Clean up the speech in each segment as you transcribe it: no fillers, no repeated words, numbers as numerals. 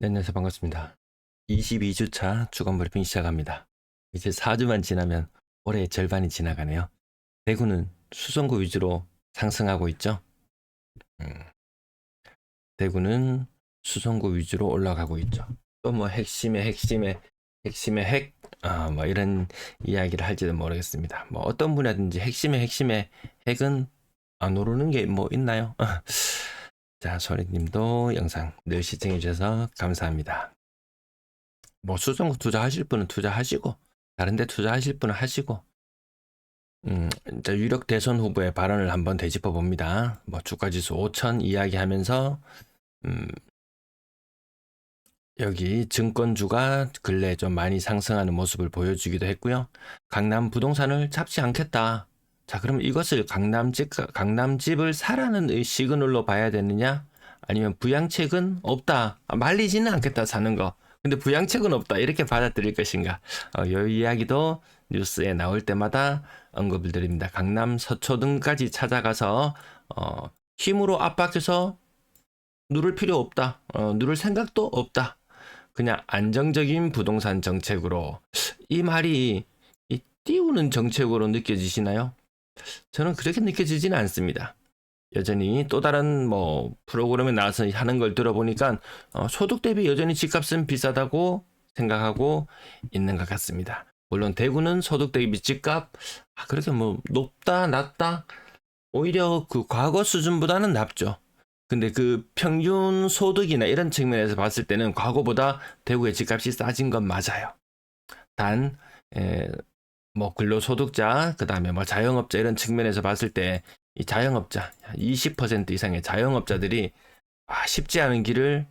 네, 안녕하세요. 반갑습니다. 22주차 주간 브리핑 시작합니다. 이제 4주만 지나면 올해의 절반이 지나가네요. 대구는 수성구 위주로 상승하고 있죠. 음, 대구는 수성구 위주로 올라가고 있죠. 또 뭐 핵심의 핵, 뭐 이런 이야기를 할지도 모르겠습니다. 뭐 어떤 분야든지 핵심의 핵은 안 오르는 게 뭐 있나요? 자, 소리님도 영상 늘 시청해 주셔서 감사합니다. 뭐 수성구 투자하실 분은 투자하시고 다른 데 투자하실 분은 하시고 이제 유력 대선 후보의 발언을 한번 되짚어 봅니다. 뭐 주가지수 5천 이야기하면서 여기 증권주가 근래 좀 많이 상승하는 모습을 보여주기도 했고요. 강남 부동산을 잡지 않겠다. 자, 그럼 이것을 강남집을 사라는 시그널로 봐야 되느냐? 아니면 부양책은 없다. 말리지는 않겠다, 사는 거. 근데 부양책은 없다. 이렇게 받아들일 것인가? 이 이야기도 뉴스에 나올 때마다 언급을 드립니다. 강남 서초등까지 찾아가서 힘으로 압박해서 누를 필요 없다. 누를 생각도 없다. 그냥 안정적인 부동산 정책으로 이 말이 띄우는 정책으로 느껴지시나요? 저는 그렇게 느껴지지는 않습니다. 여전히 또 다른 뭐 프로그램에 나와서 하는 걸 들어보니까 소득 대비 여전히 집값은 비싸다고 생각하고 있는 것 같습니다. 물론 대구는 소득 대비 집값 그렇게 뭐 높다 낮다 오히려 그 과거 수준보다는 낮죠. 근데 그 평균 소득이나 이런 측면에서 봤을 때는 과거보다 대구의 집값이 싸진 건 맞아요. 단, 뭐 근로소득자, 그 다음에 뭐 자영업자 이런 측면에서 봤을 때 이 자영업자, 20% 이상의 자영업자들이 쉽지 않은 길을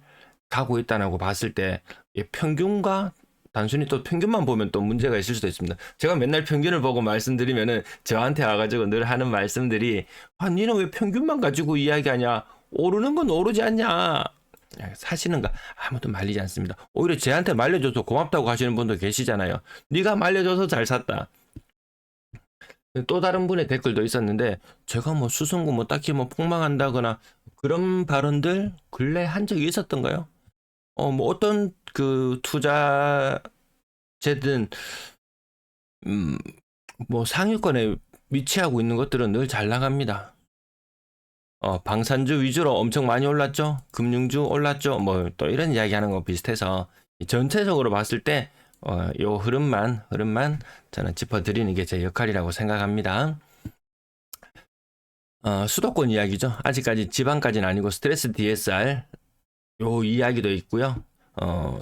가고 있다고 봤을 때 평균과 단순히 또 평균만 보면 또 문제가 있을 수도 있습니다. 제가 맨날 평균을 보고 말씀드리면은 저한테 와가지고 늘 하는 말씀들이 니는 왜 평균만 가지고 이야기하냐? 오르는 건 오르지 않냐? 사시는가? 아무도 말리지 않습니다. 오히려 쟤한테 말려줘서 고맙다고 하시는 분도 계시잖아요. 네가 말려줘서 잘 샀다. 또 다른 분의 댓글도 있었는데 제가 뭐 수성구 뭐 딱히 뭐 폭망한다거나 그런 발언들 근래 한 적이 있었던가요? 뭐 어떤 그 투자제든 음, 뭐 상위권에 위치하고 있는 것들은 늘 잘 나갑니다. 방산주 위주로 엄청 많이 올랐죠. 금융주 올랐죠. 뭐 또 이런 이야기 하는 거 비슷해서 전체적으로 봤을 때 요 흐름만 저는 짚어드리는 게 제 역할이라고 생각합니다. 수도권 이야기죠. 아직까지 지방까지는 아니고 스트레스 DSR 요 이야기도 있고요.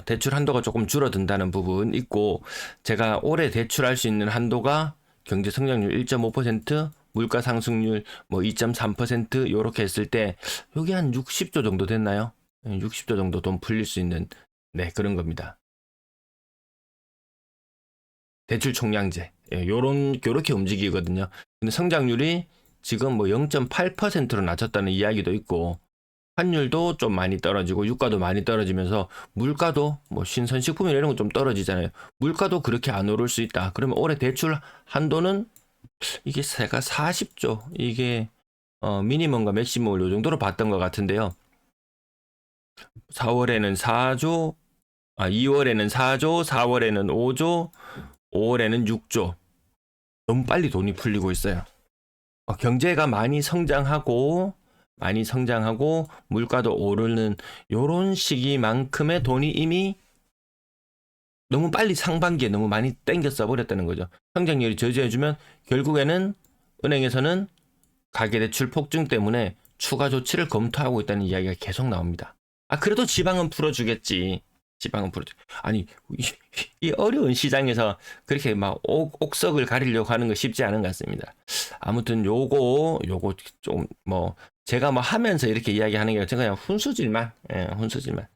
대출 한도가 조금 줄어든다는 부분 있고 제가 올해 대출할 수 있는 한도가 경제 성장률 1.5%, 물가 상승률 뭐 2.3% 요렇게 했을 때 여기 한 60조 정도 됐나요? 60조 정도 돈 풀릴 수 있는 그런 겁니다. 대출 총량제 요렇게 움직이거든요. 근데 성장률이 지금 뭐 0.8%로 낮췄다는 이야기도 있고 환율도 좀 많이 떨어지고 유가도 많이 떨어지면서 물가도 뭐 신선식품이나 이런 거 좀 떨어지잖아요. 물가도 그렇게 안 오를 수 있다. 그러면 올해 대출 한도는 이게 제가 40조 이게 미니멈과 맥시멈을 요 정도로 봤던 것 같은데요. 4월에는 4조, 2월에는 4조, 4월에는 5조, 5월에는 6조. 너무 빨리 돈이 풀리고 있어요. 경제가 많이 성장하고 물가도 오르는 요런 시기만큼의 돈이 이미 너무 빨리 상반기에 너무 많이 땡겨 써버렸다는 거죠. 성장률이 저조해주면 결국에는 은행에서는 가계대출 폭증 때문에 추가 조치를 검토하고 있다는 이야기가 계속 나옵니다. 그래도 지방은 풀어주겠지. 지방은 풀어주. 아니 이 어려운 시장에서 그렇게 막 옥석을 가리려고 하는 거 쉽지 않은 것 같습니다. 아무튼 요거 좀 뭐 제가 뭐 하면서 이렇게 이야기하는 게 그냥 훈수질만, 훈수질만.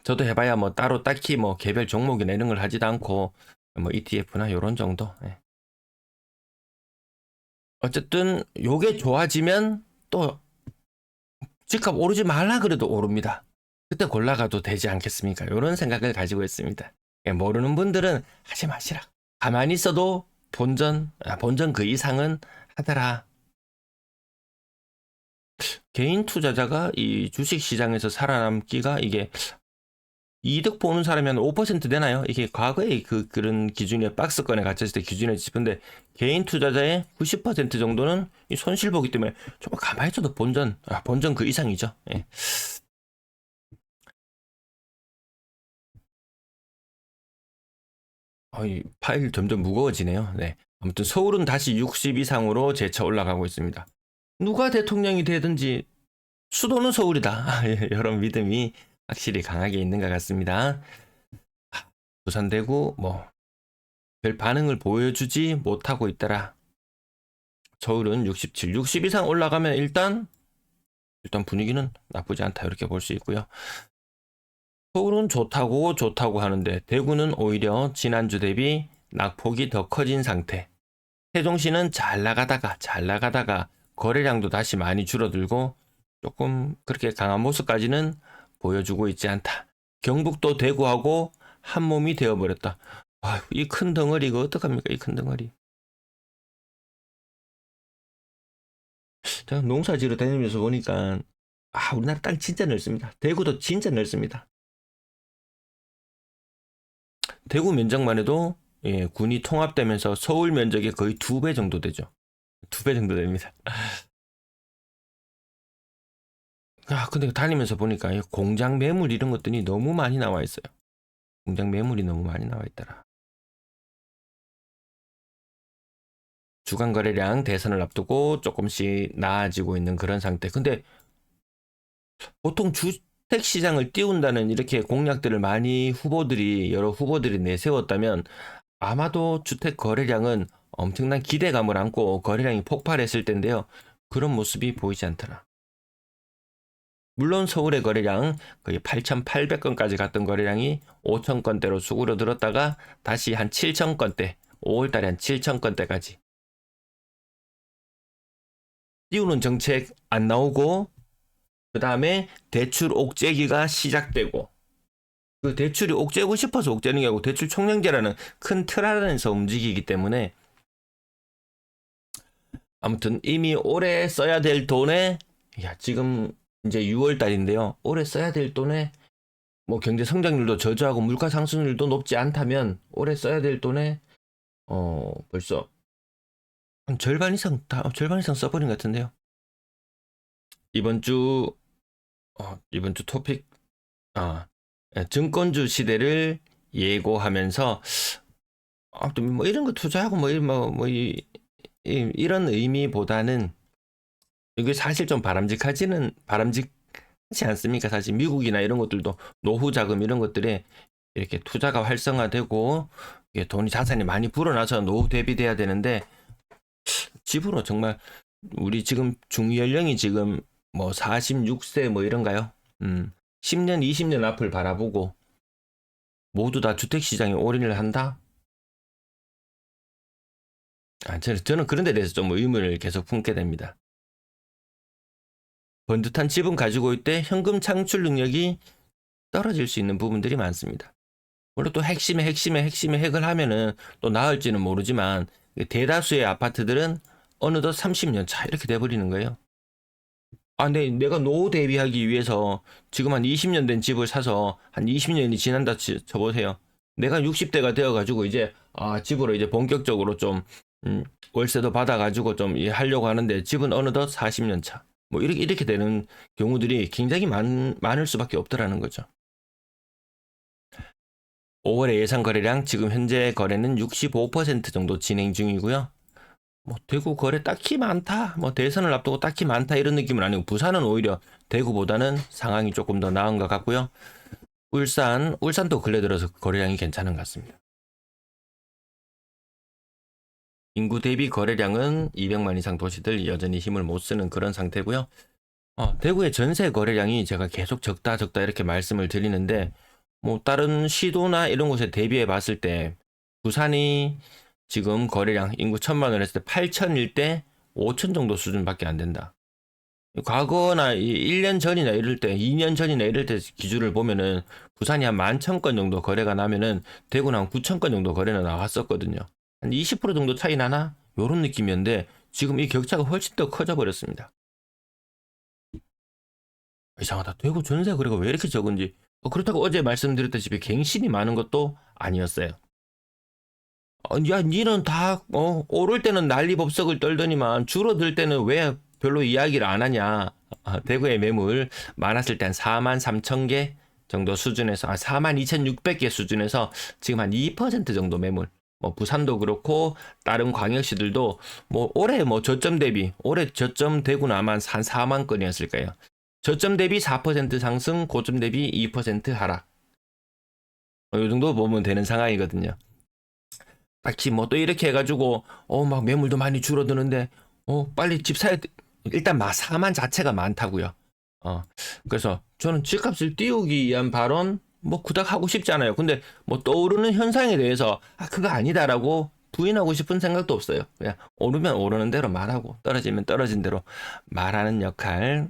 저도 해봐야 뭐 따로 딱히 뭐 개별 종목이나 이런 걸 하지도 않고 뭐 ETF나 요런 정도. 어쨌든 요게 좋아지면 또 집값 오르지 말라 그래도 오릅니다. 그때 골라가도 되지 않겠습니까? 요런 생각을 가지고 있습니다. 모르는 분들은 하지 마시라. 가만히 있어도 본전 그 이상은 하더라. 개인 투자자가 이 주식 시장에서 살아남기가 이게 이득 보는 사람이 한 5% 되나요? 이게 과거에 그런 기준에 박스권에 갇혔을 때 기준에 짚은데 개인 투자자의 90% 정도는 이 손실 보기 때문에 정말 가만히 있어도 본전 그 이상이죠. 예. 이 파일 점점 무거워지네요. 네. 아무튼 서울은 다시 60 이상으로 재차 올라가고 있습니다. 누가 대통령이 되든지 수도는 서울이다. 이런 믿음이 확실히 강하게 있는 것 같습니다. 부산 대구 별 반응을 보여주지 못하고 있더라. 서울은 67, 60 이상 올라가면 일단 분위기는 나쁘지 않다 이렇게 볼 수 있고요. 서울은 좋다고 하는데 대구는 오히려 지난주 대비 낙폭이 더 커진 상태. 세종시는 잘 나가다가 거래량도 다시 많이 줄어들고 조금 그렇게 강한 모습까지는 보여주고 있지 않다. 경북도 대구하고 한 몸이 되어버렸다. 이 큰 덩어리 이거 어떡합니까? 이 큰 덩어리. 제가 농사 지러 다니면서 보니까 우리나라 땅 진짜 넓습니다. 대구도 진짜 넓습니다. 대구 면적만 해도 군이 통합되면서 서울 면적의 거의 2배 정도 되죠. 2배 정도 됩니다. 근데 다니면서 보니까 공장 매물 이런 것들이 너무 많이 나와 있어요. 공장 매물이 너무 많이 나와 있더라. 주간 거래량 대선을 앞두고 조금씩 나아지고 있는 그런 상태. 근데 보통 주택 시장을 띄운다는 이렇게 공약들을 여러 후보들이 내세웠다면 아마도 주택 거래량은 엄청난 기대감을 안고 거래량이 폭발했을 텐데요. 그런 모습이 보이지 않더라. 물론 서울의 거래량 거의 8,800건까지 갔던 거래량이 5,000건대로 수그러들었다가 다시 한 7,000건대, 5월달에 한 7,000건대까지 띄우는 정책 안 나오고 그 다음에 대출 옥죄기가 시작되고 그 대출이 옥죄고 싶어서 옥죄는 게 아니고 대출 총량제라는 큰 틀 안에서 움직이기 때문에 아무튼 이미 올해 써야 될 돈에 지금 이제 6월 달인데요. 올해 써야 될 돈에 경제 성장률도 저조하고 물가 상승률도 높지 않다면 올해 써야 될 돈에 벌써 한 절반 이상 써버린 것 같은데요. 이번 주 토픽 증권주 시대를 예고하면서 아무튼 이런 거 투자하고 이런 의미보다는 이게 사실 좀 바람직하지 않습니까? 사실 미국이나 이런 것들도 노후 자금 이런 것들에 이렇게 투자가 활성화되고 돈이 자산이 많이 불어나서 노후 대비돼야 되는데 집으로 정말 우리 지금 중위연령이 지금 46세 이런가요? 10년, 20년 앞을 바라보고 모두 다 주택시장에 올인을 한다? 저는 그런 데 대해서 좀 의문을 계속 품게 됩니다. 번듯한 집은 가지고 있을 때 현금 창출 능력이 떨어질 수 있는 부분들이 많습니다. 물론 또 핵심의 핵을 하면은 또 나을지는 모르지만 대다수의 아파트들은 어느덧 30년 차 이렇게 돼버리는 거예요. 내가 노후 대비하기 위해서 지금 한 20년 된 집을 사서 한 20년이 지난다 쳐보세요. 내가 60대가 되어가지고 이제 집으로 이제 본격적으로 좀 월세도 받아가지고 좀 하려고 하는데 집은 어느덧 40년 차. 이렇게 되는 경우들이 굉장히 많을 수밖에 없더라는 거죠. 5월의 예상 거래량 지금 현재 거래는 65% 정도 진행 중이고요. 대구 거래 딱히 많다, 대선을 앞두고 딱히 많다 이런 느낌은 아니고 부산은 오히려 대구보다는 상황이 조금 더 나은 것 같고요. 울산도 근래 들어서 거래량이 괜찮은 것 같습니다. 인구 대비 거래량은 200만 이상 도시들 여전히 힘을 못 쓰는 그런 상태고요. 대구의 전세 거래량이 제가 계속 적다 이렇게 말씀을 드리는데 다른 시도나 이런 곳에 대비해 봤을 때 부산이 지금 거래량 인구 1,000만 원 했을 때 8,000일 때 5,000 정도 수준밖에 안 된다. 과거나 1년 전이나 이럴 때 2년 전이나 이럴 때 기준을 보면은 부산이 한 11,000건 정도 거래가 나면은 대구는 한 9,000건 정도 거래가 나왔었거든요. 한 20% 정도 차이 나나? 요런 느낌이었는데 지금 이 격차가 훨씬 더 커져 버렸습니다. 이상하다. 대구 전세 거래가 왜 이렇게 적은지 그렇다고 어제 말씀드렸다시피 갱신이 많은 것도 아니었어요. 야, 니는 다, 오를 때는 난리법석을 떨더니만 줄어들 때는 왜 별로 이야기를 안 하냐. 대구의 매물 많았을 때 한 4만 3천 개 정도 수준에서, 4만 2,600개 수준에서 지금 한 2% 정도 매물. 뭐, 부산도 그렇고, 다른 광역시들도, 뭐, 올해 뭐 저점 대비, 올해 저점 대구는 아마 한 4만 건이었을 거예요. 저점 대비 4% 상승, 고점 대비 2% 하락. 이 정도 보면 되는 상황이거든요. 딱히 뭐 또 이렇게 해가지고 막 매물도 많이 줄어드는데 빨리 집 사야 돼. 일단 마사만 자체가 많다고요. 그래서 저는 집값을 띄우기 위한 발언 뭐 그닥 하고 싶지 않아요. 근데 뭐 떠오르는 현상에 대해서 그거 아니다라고 부인하고 싶은 생각도 없어요. 그냥 오르면 오르는 대로 말하고 떨어지면 떨어진 대로 말하는 역할.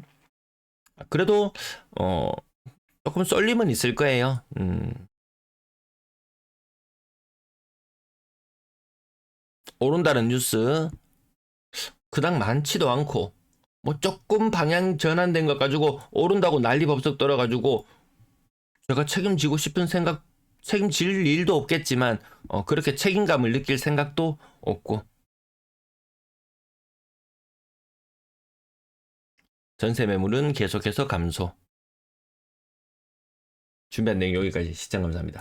그래도 조금 쏠림은 있을 거예요. 오른다는 뉴스 그닥 많지도 않고 뭐 조금 방향 전환된 것 가지고 오른다고 난리법석 떨어가지고 제가 책임지고 싶은 생각 책임질 일도 없겠지만 그렇게 책임감을 느낄 생각도 없고 전세 매물은 계속해서 감소. 준비한 내용 여기까지. 시청 감사합니다.